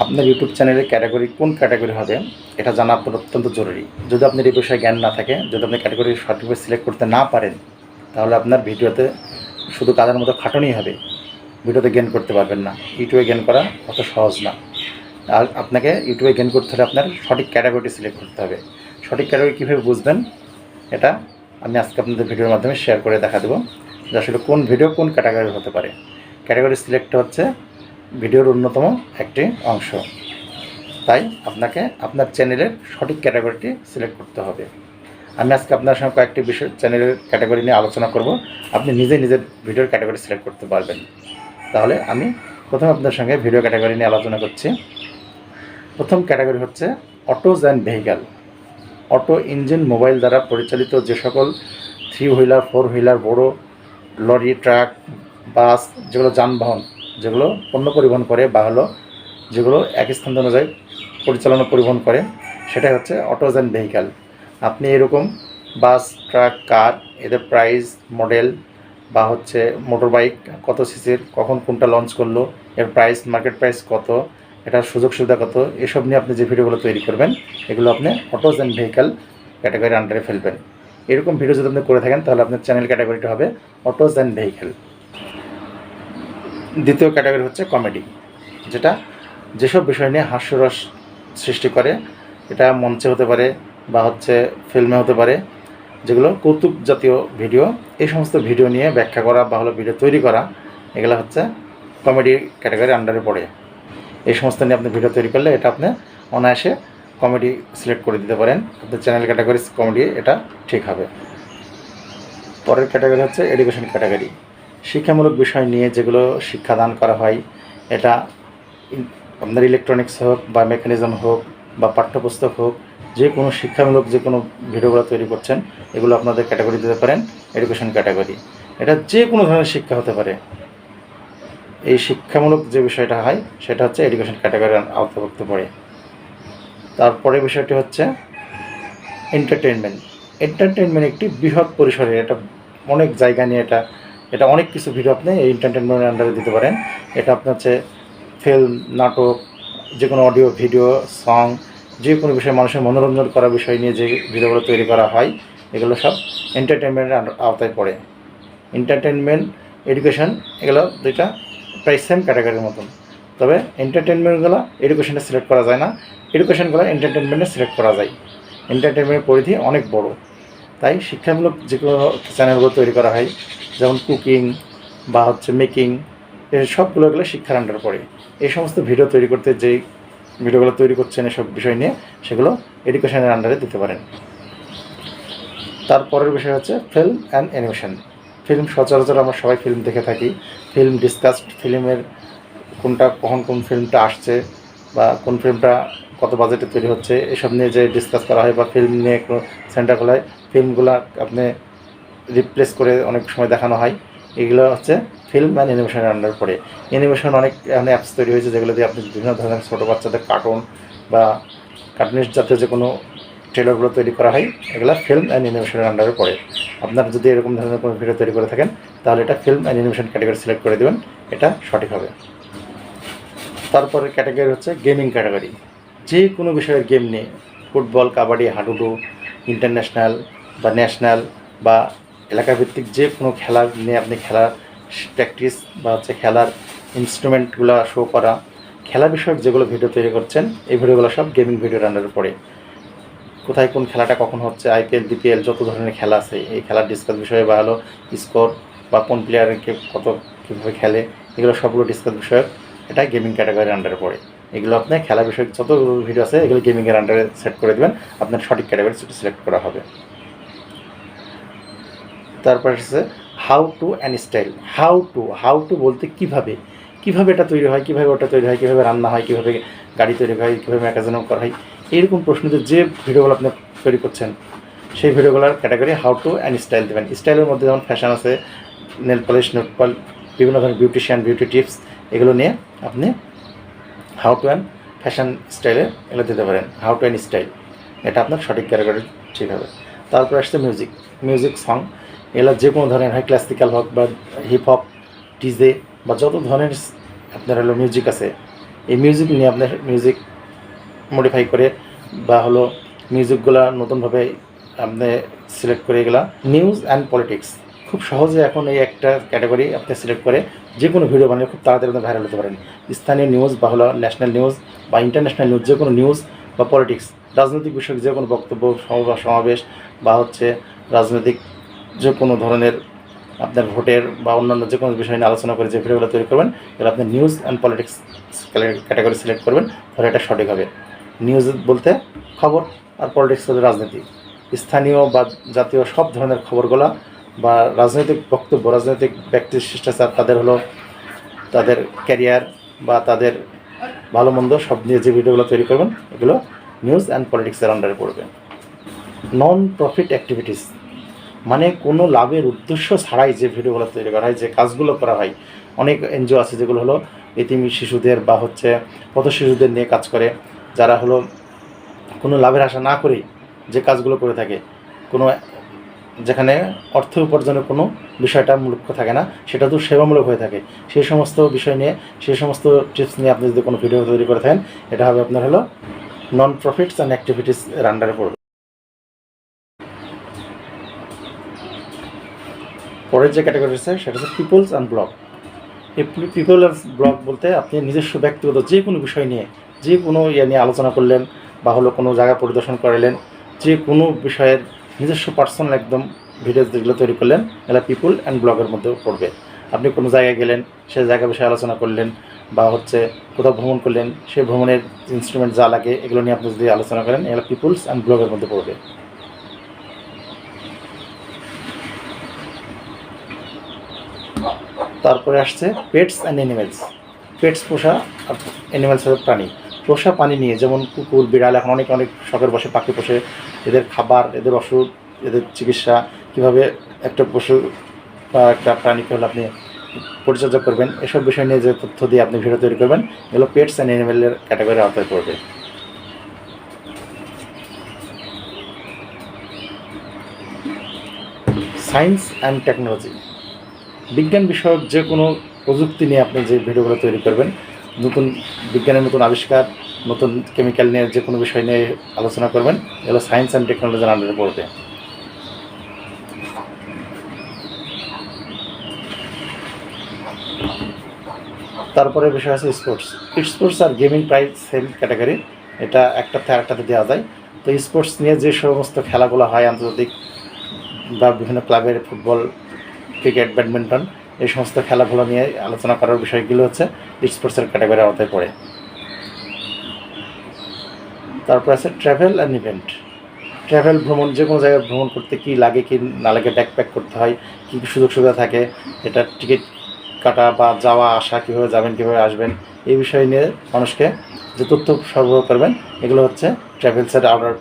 আপনার ইউটিউব চ্যানেলের ক্যাটাগরি কোন ক্যাটাগরি হবে এটা জানা আপনার অত্যন্ত জরুরি। যদি আপনার এই বিষয়ে জ্ঞান না থাকে, যদি আপনি ক্যাটাগরি সঠিকভাবে সিলেক্ট করতে না পারেন, তাহলে আপনার ভিডিওতে শুধু কাজের মতো খাটুনি হবে, ভিডিওতে গেইন করতে পারবেন না। ইউটিউবে গেইন করা অত সহজ না। আর আপনাকে ইউটিউবে গেইন করতে হলে আপনার সঠিক ক্যাটাগরিটি সিলেক্ট করতে হবে। সঠিক ক্যাটাগরি কীভাবে বুঝবেন, এটা আমি আজকে আপনাদের ভিডিওর মাধ্যমে শেয়ার করে দেখা দেবো যে আসলে কোন ভিডিও কোন ক্যাটাগরি হতে পারে। ক্যাটাগরি সিলেক্ট হচ্ছে ভিডিওর অন্যতম একটি অংশ। তাই আপনাকে আপনার চ্যানেলের সঠিক ক্যাটাগরিটি সিলেক্ট করতে হবে। আমি আজকে আপনার সঙ্গে কয়েকটি বিষয় চ্যানেলের ক্যাটাগরি নিয়ে আলোচনা করব। আপনি নিজে নিজের ভিডিওর ক্যাটাগরি সিলেক্ট করতে পারবেন। তাহলে আমি প্রথমে আপনার সঙ্গে ভিডিও ক্যাটাগরি নিয়ে আলোচনা করছি। প্রথম ক্যাটাগরি হচ্ছে autos and vehicle. Auto engine mobile দ্বারা পরিচালিত যে সকল 3 হুইলার 4 হুইলার, বড় লরি, ট্রাক, বাস, যেগুলো যানবাহন, যেগুলো পণ্য পরিবহন করে বা হলো যেগুলো এক স্থান অনুযায়ী পরিচালনা পরিবহন করে, সেটাই হচ্ছে অটোজ অ্যান্ড ভেহিক্যাল। আপনি এরকম বাস, ট্রাক, কার, এদের প্রাইস, মডেল বা হচ্ছে মোটর বাইক কত সিসির, কখন কোনটা লঞ্চ করলো, এর প্রাইস, মার্কেট প্রাইস কত, এটার সুযোগ সুবিধা কত, এসব নিয়ে আপনি যে ভিডিওগুলো তৈরি করবেন, এগুলো আপনি অটোজ অ্যান্ড ভেহিক্যাল ক্যাটাগরির আন্ডারে ফেলবেন। এরকম ভিডিও যদি আপনি করে থাকেন, তাহলে আপনার চ্যানেল ক্যাটাগরিটা হবে অটোজ অ্যান্ড ভেহিক্যাল। দ্বিতীয় ক্যাটাগরি হচ্ছে কমেডি, যেটা যেসব বিষয় নিয়ে হাস্যরস সৃষ্টি করে, এটা মঞ্চে হতে পারে বা হচ্ছে ফিল্মে হতে পারে, যেগুলো কৌতুক জাতীয় ভিডিও, এই সমস্ত ভিডিও নিয়ে ব্যাখ্যা করা বা হলো ভিডিও তৈরি করা, এগুলো হচ্ছে কমেডি ক্যাটাগরির আন্ডারে পড়ে। এই সমস্ত নিয়ে আপনি ভিডিও তৈরি করলে এটা আপনি অনায়াসে কমেডি সিলেক্ট করে দিতে পারেন। আপনার চ্যানেল ক্যাটাগরি কমেডি এটা ঠিক হবে। পরের ক্যাটাগরি হচ্ছে এডুকেশন ক্যাটাগরি। শিক্ষামূলক বিষয় নিয়ে যেগুলো শিক্ষাদান করা হয়, এটা আপনার ইলেকট্রনিক্স হোক বা মেকানিজম হোক বা পাঠ্যপুস্তক হোক, যে কোনো শিক্ষামূলক যে কোনো ভিডিওগুলো তৈরি করছেন, এগুলো আপনাদের ক্যাটাগরি দিতে পারেন এডুকেশন ক্যাটাগরি। এটা যে কোনো ধরনের শিক্ষা হতে পারে। এই শিক্ষামূলক যে বিষয়টা হয় সেটা হচ্ছে এডুকেশন ক্যাটাগরির আওতাভুক্ত পড়ে। তারপরে বিষয়টি হচ্ছে এন্টারটেইনমেন্ট। এন্টারটেইনমেন্ট একটি বৃহৎ পরিসরে, এটা অনেক জায়গা নিয়ে, এটা অনেক কিছু ভিডিও আপনি এই এন্টারটেইনমেন্টের আন্ডারে দিতে পারেন। এটা আপনার হচ্ছে ফিল্ম, নাটক, যে কোনো অডিও, ভিডিও, সং, যে কোনো বিষয়ে মানুষের মনোরঞ্জন করার বিষয় নিয়ে যে ভিডিওগুলো তৈরি করা হয়, এগুলো সব এন্টারটেইনমেন্টের আওতায় পড়ে। এন্টারটেইনমেন্ট, এডুকেশন, এগুলো দুইটা প্রায় সেম ক্যাটাগরির মতন। তবে এন্টারটেইনমেন্টগুলো এডুকেশনে সিলেক্ট করা যায় না, এডুকেশনগুলো এন্টারটেইনমেন্টে সিলেক্ট করা যায়। এন্টারটেইনমেন্টের পরিধি অনেক বড়। তাই শিক্ষামূলক যে কোনো চ্যানেলগুলো তৈরি করা হয়, যেমন কুকিং বা হচ্ছে মেকিং, এই সবগুলো এগুলো শিক্ষার আন্ডারে পড়ে। এই সমস্ত ভিডিও তৈরি করতে যেই ভিডিওগুলো তৈরি করছেন এসব বিষয় নিয়ে, সেগুলো এডুকেশনের আন্ডারে দিতে পারেন। তারপরের বিষয় হচ্ছে ফিল্ম অ্যান্ড অ্যানিমেশন। ফিল্ম, সচরাচর আমরা সবাই ফিল্ম দেখে থাকি। ফিল্ম ডিসকাসড, ফিল্মের কোনটা কখন কোন ফিল্মটা আসছে বা কোন ফিল্মটা কত বাজেটে তৈরি হচ্ছে, এসব নিয়ে যে ডিসকাস করা হয় বা ফিল্ম নিয়ে কোনো সেন্টার খোলা হয়, ফিল্মগুলো আপনি রিপ্লেস করে অনেক সময় দেখানো হয়, এগুলো হচ্ছে ফিল্ম অ্যান্ড অ্যানিমেশনের আন্ডার পড়ে। অ্যানিমেশন অনেক অ্যাপস তৈরি হয়েছে, যেগুলো দিয়ে আপনি বিভিন্ন ধরনের ছোটো বাচ্চাদের কার্টুন বা কার্টুনিস্ট জাতীয় যে কোনো ট্রেলারগুলো তৈরি করা হয়, এগুলো ফিল্ম অ্যান্ড অ্যানিমেশনের আন্ডারে পড়ে। আপনারা যদি এরকম ধরনের কোনো ভিডিও তৈরি করে থাকেন, তাহলে এটা film and animation category select করে দেবেন, এটা সঠিক হবে। তারপরে ক্যাটাগরি হচ্ছে গেমিং ক্যাটাগরি। যে কোনো বিষয়ের গেম নিয়ে, ফুটবল, কাবাডি, হাডুডু, ইন্টারন্যাশনাল বা ন্যাশনাল বা এলাকাভিত্তিক যে কোনো খেলার নিয়ে আপনি খেলার প্র্যাকটিস বা হচ্ছে খেলার ইনস্ট্রুমেন্টগুলো শো করা, খেলা বিষয়ক যেগুলো ভিডিও তৈরি করছেন, এই ভিডিওগুলো সব গেমিং ভিডিওর আন্ডারে পড়ে। কোথায় কোন খেলাটা কখন হচ্ছে, আইপিএল, বিপিএল, যত ধরনের খেলা আছে, এই খেলার ডিসকাস বিষয়ে বা হলো স্কোর বা কোন প্লেয়ারকে কত কীভাবে খেলে, এগুলো সবগুলো ডিসকাস বিষয়ক, এটা গেমিং ক্যাটাগরির আন্ডারে পড়ে। এগুলো আপনার খেলা বিষয়ক যত ভিডিও আছে, এগুলো গেমিংয়ের আন্ডারে সেট করে দেবেন, আপনার সঠিক ক্যাটাগরি সিলেক্ট করা হবে। তারপর হচ্ছে how to and style. How to বলতে কীভাবে এটা তৈরি হয়, কীভাবে ওটা তৈরি হয়, কীভাবে রান্না হয়, কীভাবে গাড়ি তৈরি হয়, কীভাবে ম্যাগাজিন করা হয়, এইরকম প্রশ্নতে যে ভিডিওগুলো আপনি তৈরি করছেন, সেই ভিডিওগুলোর category how to and style দেবেন। স্টাইলের মধ্যে যেমন ফ্যাশন আছে, নেল পলিশ, বিভিন্ন ধরনের বিউটিশিয়ান, বিউটি টিপস, এগুলো নিয়ে আপনি হাউ টু অ্যান্ড ফ্যাশন স্টাইলে এগুলো দিতে পারেন, হাউ টু অ্যান্ড স্টাইল, এটা আপনার সঠিক ক্যাটাগরি ঠিক হবে। তারপর আসছে মিউজিক সং। এগুলো যে কোনো ধরনের হয়, ক্লাসিক্যাল হোক বা হিপ হপ, ডিজে বা যত ধরনের আপনার হলো মিউজিক আছে, এই মিউজিক নিয়ে আপনার মিউজিক মডিফাই করে বা হলো মিউজিকগুলো নতুনভাবে আপনি সিলেক্ট করে এগুলা। নিউজ অ্যান্ড পলিটিক্স খুব সহজে এখন এই একটা ক্যাটাগরি আপনি সিলেক্ট করে যে কোনো ভিডিও বানিয়ে খুব তাড়াতাড়ি আপনি ভাইরাল হতে পারেন। স্থানীয় নিউজ বা হলো ন্যাশনাল নিউজ বা ইন্টারন্যাশনাল নিউজ, যে কোনো নিউজ বা পলিটিক্স, রাজনৈতিক বিষয়ক যে কোনো বক্তব্য সমাবেশ বা হচ্ছে রাজনৈতিক যে কোনো ধরনের আপনার ভোটের বা অন্যান্য যে কোনো বিষয় নিয়ে আলোচনা করে যে ভিডিওগুলো তৈরি করবেন, এগুলো আপনি news and politics category select করবেন, তাহলে এটা সঠিক হবে। নিউজ বলতে খবর, আর পলিটিক্স বলতে রাজনীতি। স্থানীয় বা জাতীয় সব ধরনের খবরগুলো বা রাজনৈতিক বক্তব্য, রাজনৈতিক ব্যক্তির শিষ্টাচার, তাদের হলো তাদের ক্যারিয়ার বা তাদের ভালো মন্দ সব নিয়ে যে ভিডিওগুলো তৈরি করবেন, এগুলো নিউজ অ্যান্ড পলিটিক্সের আন্ডারে পড়বে। নন প্রফিট অ্যাক্টিভিটিস মানে কোনো লাভের উদ্দেশ্য ছাড়াই যে ভিডিওগুলো তৈরি করা হয়, যে কাজগুলো করা হয়। অনেক এনজিও আছে যেগুলো হলো এতিম শিশুদের বা হচ্ছে পথ শিশুদের নিয়ে কাজ করে, যারা হলো কোনো লাভের আশা না করেই যে কাজগুলো করে থাকে, কোনো যেখানে অর্থ উপার্জনের কোনো বিষয়টা লক্ষ্য থাকে না, সেটা তো সেবামূলক হয়ে থাকে। সেই সমস্ত বিষয় নিয়ে, সেই সমস্ত টিপস নিয়ে আপনি যদি কোনো ভিডিও তৈরি করে থাকেন, এটা হবে আপনার হলো নন প্রফিটস অ্যান্ড অ্যাক্টিভিটিস এর আন্ডারে পড়বে। পরের যে ক্যাটাগরি আছে সেটা হচ্ছে পিপলস অ্যান্ড ব্লগ। এই পিপল অ্যান্ড ব্লগ বলতে আপনি নিজস্ব ব্যক্তিগত যে কোনো বিষয় নিয়ে, যে কোনো নিয়ে আলোচনা করলেন বা হলো কোনো জায়গা পরিদর্শন করালেন, যে কোনো বিষয়ের নিজস্ব পার্সোনাল একদম ভিডিও যেগুলো তৈরি করলেন, এগুলো পিপল অ্যান্ড ব্লগের মধ্যে পড়বে। আপনি কোনো জায়গায় গেলেন, সেই জায়গা বিষয়ে আলোচনা করলেন বা হচ্ছে কোথাও ভ্রমণ করলেন, সেই ভ্রমণের ইনস্ট্রুমেন্ট যা লাগে এগুলো নিয়ে আপনি যদি আলোচনা করেন, এগুলো পিপলস অ্যান্ড ব্লগের মধ্যে পড়বে। তারপরে আসছে পেটস অ্যান্ড অ্যানিমেলস। পেটস পোষা আর অ্যানিমেলস হলো প্রাণী। পোষা প্রাণী নিয়ে, যেমন কুকুর, বিড়াল, এখন অনেক শখের বসে পাখি পোষে, এদের খাবার, এদের ওষুধ, এদের চিকিৎসা, কীভাবে একটা পশু বা একটা প্রাণীকে হলে আপনি পরিচর্যা করবেন, এসব বিষয় নিয়ে যে তথ্য দিয়ে আপনি ভিডিও তৈরি করবেন, এগুলো পেটস অ্যান্ড অ্যানিমেলের ক্যাটাগরির আওতায় পড়বে। সায়েন্স অ্যান্ড টেকনোলজি বিজ্ঞান বিষয়ক যে কোনো প্রযুক্তি নিয়ে আপনি যে ভিডিওগুলো তৈরি করবেন, নতুন বিজ্ঞানের নতুন আবিষ্কার, নতুন কেমিক্যাল নিয়ে যে কোনো বিষয় নিয়ে আলোচনা করবেন, এগুলো সায়েন্স অ্যান্ড টেকনোলজির আন্ডারে পড়বে। তারপরে বিষয় আছে স্পোর্টস। স্পোর্টস আর গেমিং প্রায় সেম ক্যাটাগরি, এটা একটাতে আরেকটাতে দেওয়া যায়। তো স্পোর্টস নিয়ে যে সমস্ত খেলাগুলো হয় আন্তর্জাতিক বা বিভিন্ন ক্লাবের, ফুটবল, ক্রিকেট, ব্যাডমিন্টন, এই সমস্ত খেলাধুলা নিয়ে আলোচনা করার বিষয়গুলো হচ্ছে স্পোর্টসের ক্যাটাগরির আওতায় পড়ে। তারপর আছে ট্রাভেল অ্যান্ড ইভেন্ট। ট্রাভেল, ভ্রমণ, যে কোনো জায়গায় ভ্রমণ করতে কী লাগে কি না লাগে, ব্যাকপ্যাক করতে হয়, কী কী সুযোগ সুবিধা থাকে, এটা টিকিট কাটা বা যাওয়া আসা, কীভাবে যাবেন, কীভাবে আসবেন, এই বিষয় নিয়ে মানুষকে যে তথ্য সরবরাহ করবেন, এগুলো হচ্ছে ট্রাভেলসের আওতার